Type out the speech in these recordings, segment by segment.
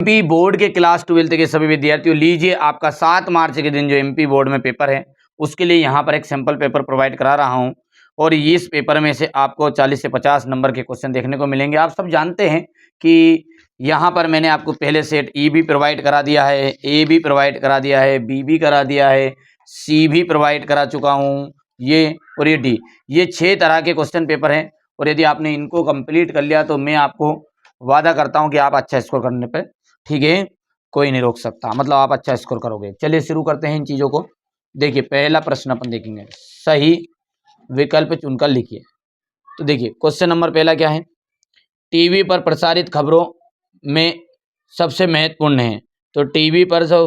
MP board के class 12th के सभी विद्यार्थियों, लीजिए आपका 7 मार्च के दिन जो एमपी बोर्ड में पेपर है उसके लिए यहाँ पर एक सैंपल पेपर प्रोवाइड करा रहा हूँ और इस पेपर में से आपको 40 से 50 नंबर के क्वेश्चन देखने को मिलेंगे। आप सब जानते हैं कि यहाँ पर मैंने आपको पहले सेट ई भी प्रोवाइड करा दिया है, ए भी प्रोवाइड करा दिया है, बी भी करा दिया है, सी भी प्रोवाइड करा चुका हूँ, ये और ये डी, ये 6 तरह के क्वेश्चन पेपर हैं और यदि आपने इनको कंप्लीट कर लिया तो मैं आपको वादा करता हूँ कि आप अच्छा स्कोर करने पर, ठीक है, कोई नहीं रोक सकता, मतलब आप अच्छा स्कोर करोगे। चलिए शुरू करते हैं इन चीज़ों को। देखिए पहला प्रश्न अपन देखेंगे, सही विकल्प चुनकर लिखिए। तो देखिए क्वेश्चन नंबर पहला क्या है, टीवी पर प्रसारित खबरों में सबसे महत्वपूर्ण है। तो टीवी पर जो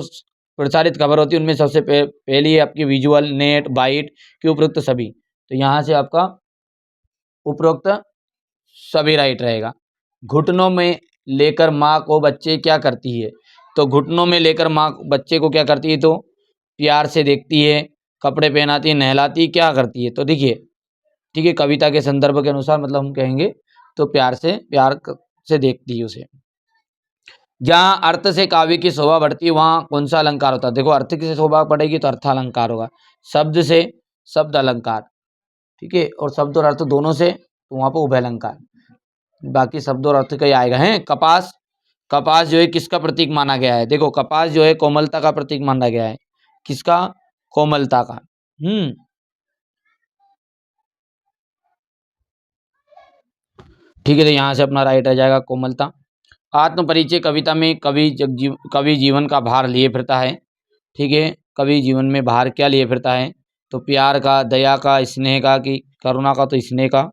प्रसारित खबर होती है उनमें सबसे पहली है आपकी विजुअल, नेट, बाइट की उपरोक्त सभी। तो यहाँ से आपका उपरोक्त सभी राइट रहेगा। घुटनों में लेकर माँ को बच्चे क्या करती है, तो घुटनों में लेकर माँ बच्चे को क्या करती है, तो प्यार से देखती है, कपड़े पहनाती है, नहलाती, क्या करती है। तो देखिए ठीक है, कविता के संदर्भ के अनुसार मतलब हम कहेंगे तो प्यार से देखती है उसे। जहाँ अर्थ से काव्य की शोभा बढ़ती है वहाँ कौन सा अलंकार होता है, देखो अर्थ की शोभा बढ़ेगी तो अर्थालंकार होगा, शब्द से शब्द अलंकार, ठीक है, और शब्द और अर्थ दोनों से तो वहाँ पर उभय अलंकार, बाकी शब्द और अर्थ का ही आएगा। है कपास, कपास जो है किसका प्रतीक माना गया है, देखो कपास जो है कोमलता का प्रतीक माना गया है, किसका, कोमलता का। ठीक है, तो यहाँ से अपना राइट आ जाएगा कोमलता। आत्म परिचय कविता में कवि जीवन का भार लिए फिरता है, ठीक है, कवि जीवन में भार क्या लिए फिरता है, तो प्यार का, दया का, स्नेह का, कि करुणा का, तो स्नेह का।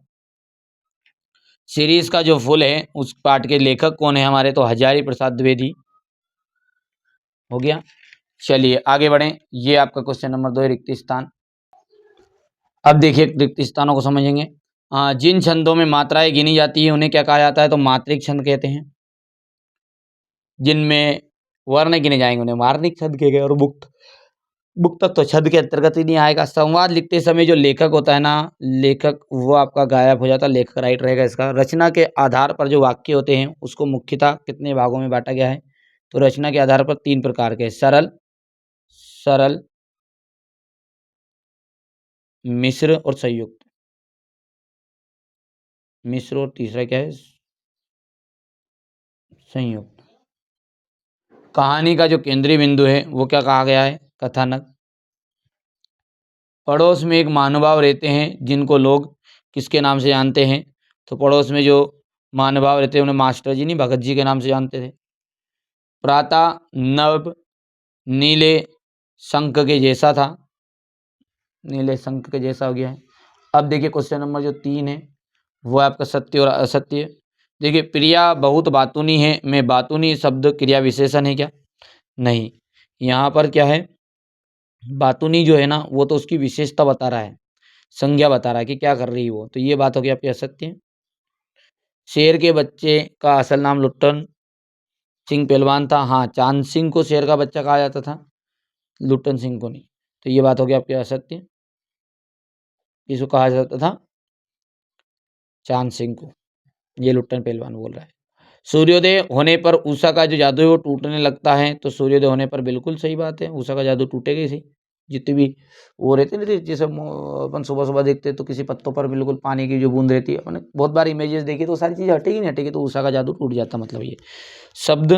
सीरीज का जो फूल है उस पाठ के लेखक कौन है हमारे, तो हजारी प्रसाद द्विवेदी, हो गया। चलिए आगे बढ़ें, ये आपका क्वेश्चन नंबर 2 है, रिक्त स्थान। अब देखिए रिक्त स्थानों को समझेंगे। जिन छंदों में मात्राएं गिनी जाती है उन्हें क्या कहा जाता है, तो मात्रिक छंद कहते हैं। जिनमें वर्ण गिने जाएंगे उन्हें मार्मिक छंद कहे गए। और मुक्त मुक्त तो छंद के अंतर्गत ही नहीं आएगा। संवाद लिखते समय जो लेखक होता है ना, लेखक वो आपका गायब हो जाता है, लेखक राइट रहेगा इसका। रचना के आधार पर जो वाक्य होते हैं उसको मुख्यतः कितने भागों में बांटा गया है, तो रचना के आधार पर 3 प्रकार के, सरल, सरल, मिश्र और संयुक्त। मिश्र और तीसरा क्या है, संयुक्त। कहानी का जो केंद्रीय बिंदु है वो क्या कहा गया है, कथानक। पड़ोस में एक महानुभाव रहते हैं जिनको लोग किसके नाम से जानते हैं, तो पड़ोस में जो महानुभाव रहते हैं उन्हें मास्टर जी नहीं भगत जी के नाम से जानते थे। प्रातः नभ नीले शंख के जैसा था, नीले शंख के जैसा हो गया है। अब देखिए क्वेश्चन नंबर जो 3 है वो आपका सत्य और असत्य। देखिए प्रिया बहुत बातूनी है, में बातूनी शब्द क्रिया विशेषण है क्या, नहीं, यहाँ पर क्या है, बातूनी जो है ना वो तो उसकी विशेषता बता रहा है, संज्ञा बता रहा है कि क्या कर रही है वो, तो ये बात हो गई आपकी असत्य। शेर के बच्चे का असल नाम लुट्टन सिंह पहलवान था, हाँ चांद सिंह को शेर का बच्चा कहा जाता था, लुट्टन सिंह को नहीं, तो ये बात हो गई आपकी असत्य। इसको कहा जाता था चांद सिंह को, ये लुट्टन पहलवान बोल रहा है। सूर्योदय होने पर उषा का जो जादू है वो टूटने लगता है, तो सूर्योदय होने पर बिल्कुल सही बात है, उषा का जादू टूटेगा ही सही। जितने भी वो रहते नहीं थे, जैसे अपन सुबह सुबह देखते हैं तो किसी पत्तों पर बिल्कुल पानी की जो बूंद रहती है, अपन बहुत बार इमेजेस देखी तो सारी चीज़ें हटेगी नहीं हटेगी, तो उषा का जादू टूट जाता, मतलब ये। शब्द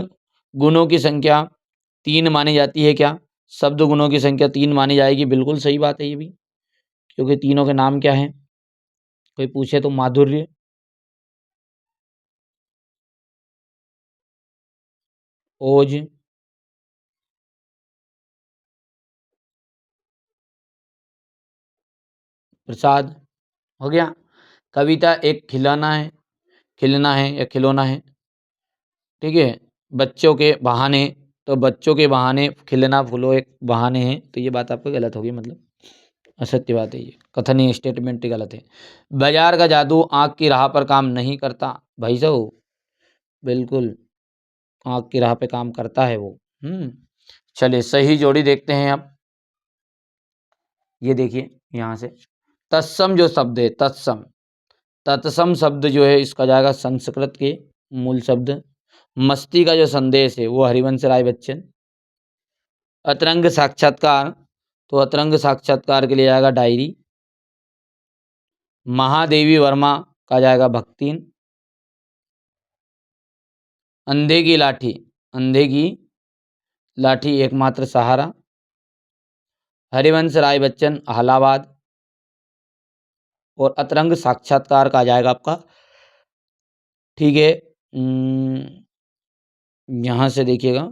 गुणों की संख्या 3 मानी जाती है क्या, शब्द गुणों की संख्या 3 मानी जाएगी, बिल्कुल सही बात है ये भी, क्योंकि तीनों के नाम क्या है, कोई पूछे तो माधुर्य, ओज, प्रसाद, हो गया। कविता एक खिलौना है, खिलना है या खिलौना है, ठीक है, बच्चों के बहाने, तो बच्चों के बहाने खिलना फूलो एक बहाने हैं, तो ये बात आपको गलत होगी, मतलब असत्य बात है, ये कथनीय स्टेटमेंट ही गलत है। बाजार का जादू आँख की राह पर काम नहीं करता, भाई साहब बिल्कुल आँख की राह पे काम करता है वो। चलिए सही जोड़ी देखते हैं अब, ये देखिए यहाँ से तत्सम जो शब्द है, तत्सम, तत्सम शब्द जो है इसका जाएगा संस्कृत के मूल शब्द मस्ती का जो संदेश है वो हरिवंश राय बच्चन। अतरंग साक्षात्कार, तो अतरंग साक्षात्कार के लिए आएगा डायरी। महादेवी वर्मा का जाएगा भक्तिन। अंधे की लाठी, अंधे की लाठी एकमात्र सहारा। हरिवंश राय बच्चन अलाहाबाद। और अतरंग साक्षात्कार का आ जाएगा आपका, ठीक है, यहाँ से देखिएगा,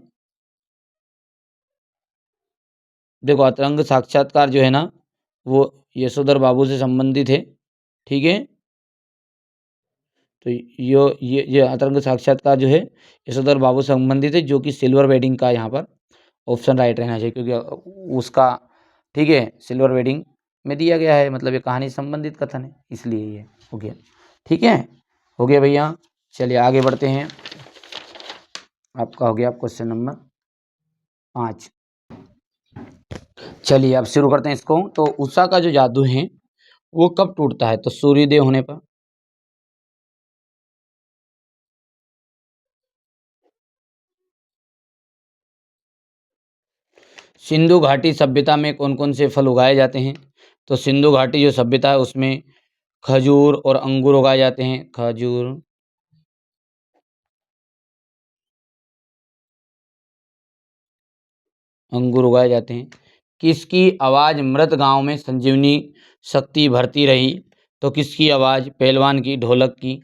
देखो अतरंग साक्षात्कार जो है ना वो यशोधर बाबू से संबंधित है, ठीक है। तो ये अतरंग साक्षात्कार जो है यशोधर बाबू से संबंधित है, जो कि सिल्वर वेडिंग का यहाँ पर ऑप्शन राइट रहना चाहिए, क्योंकि उसका, ठीक है, सिल्वर वेडिंग में दिया गया है, मतलब ये कहानी संबंधित कथन है, इसलिए ये हो गया, ठीक है। हो गया भैया, चलिए आगे बढ़ते हैं। आपका हो गया क्वेश्चन नंबर 5। चलिए अब शुरू करते हैं इसको। तो उषा का जो जादू है वो कब टूटता है? तो सूर्योदय होने पर। सिंधु घाटी सभ्यता में कौन कौन से फल उगाए जाते हैं? तो सिंधु घाटी जो सभ्यता है उसमें खजूर और अंगूर उगाए जाते हैं। खजूर, अंगूर उगाए जाते हैं। किसकी आवाज़ मृत गांव में संजीवनी शक्ति भरती रही? तो किसकी आवाज़? पहलवान की, ढोलक की।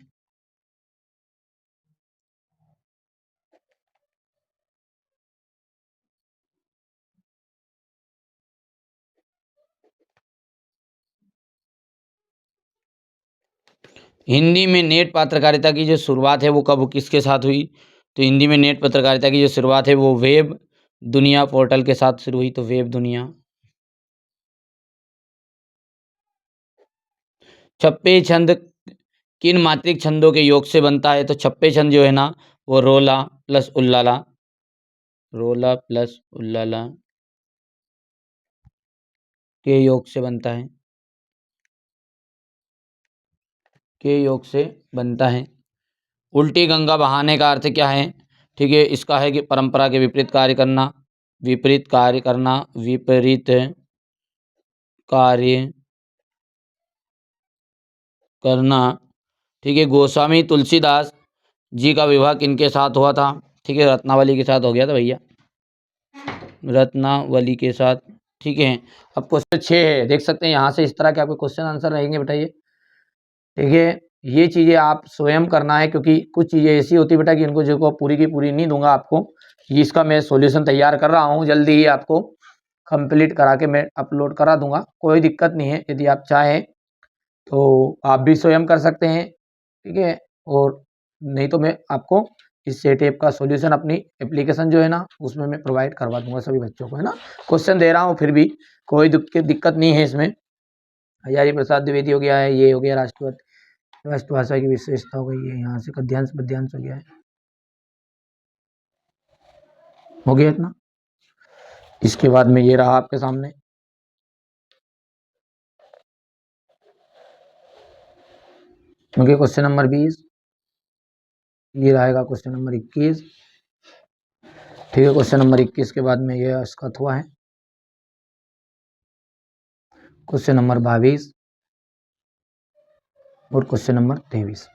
हिंदी में नेट पत्रकारिता की जो शुरुआत है वो कब किसके साथ हुई? तो हिंदी में नेट पत्रकारिता की जो शुरुआत है वो वेब दुनिया पोर्टल के साथ शुरू हुई। तो वेब दुनिया। छप्पे छंद किन मात्रिक छंदों के योग से बनता है? तो छप्पे छंद जो है ना वो रोला प्लस उल्लाला, रोला प्लस उल्लाला के योग से बनता है, के योग से बनता है। उल्टी गंगा बहाने का अर्थ क्या है? ठीक है, इसका है कि परंपरा के विपरीत कार्य करना, विपरीत कार्य करना, विपरीत कार्य करना, ठीक है। गोस्वामी तुलसीदास जी का विवाह किनके साथ हुआ था? ठीक है, रत्नावली के साथ हो गया था भैया, रत्नावली के साथ, ठीक है। अब क्वेश्चन 6 है, देख सकते हैं यहाँ से इस तरह के आपके क्वेश्चन आंसर रहेंगे, बेटा ये, ठीक है। ये चीज़ें आप स्वयं करना है, क्योंकि कुछ चीज़ें ऐसी होती है बेटा कि इनको जो को पूरी की पूरी नहीं दूंगा आपको। ये इसका मैं सॉल्यूशन तैयार कर रहा हूँ, जल्दी ही आपको कंप्लीट करा के मैं अपलोड करा दूंगा, कोई दिक्कत नहीं है। यदि आप चाहें तो आप भी स्वयं कर सकते हैं, ठीक है। और नहीं तो मैं आपको इस सेट का सॉल्यूशन अपनी एप्लीकेशन जो है ना उसमें मैं प्रोवाइड करवा दूंगा सभी बच्चों को, है ना। क्वेश्चन दे रहा हूँ फिर भी कोई दिक्कत नहीं है इसमें। हजारी प्रसाद द्विवेदी हो गया है, ये हो गया राष्ट्रभाषा की विशेषता हो गई है, यहाँ से गद्यांश पद्यांश हो गया है, हो गया इतना। इसके बाद में ये रहा आपके सामने, क्योंकि क्वेश्चन नंबर 20, ये रहेगा क्वेश्चन नंबर 21, ठीक है। क्वेश्चन नंबर 21 के बाद में ये इसका हुआ है क्वेश्चन नंबर 22 और क्वेश्चन नंबर 23।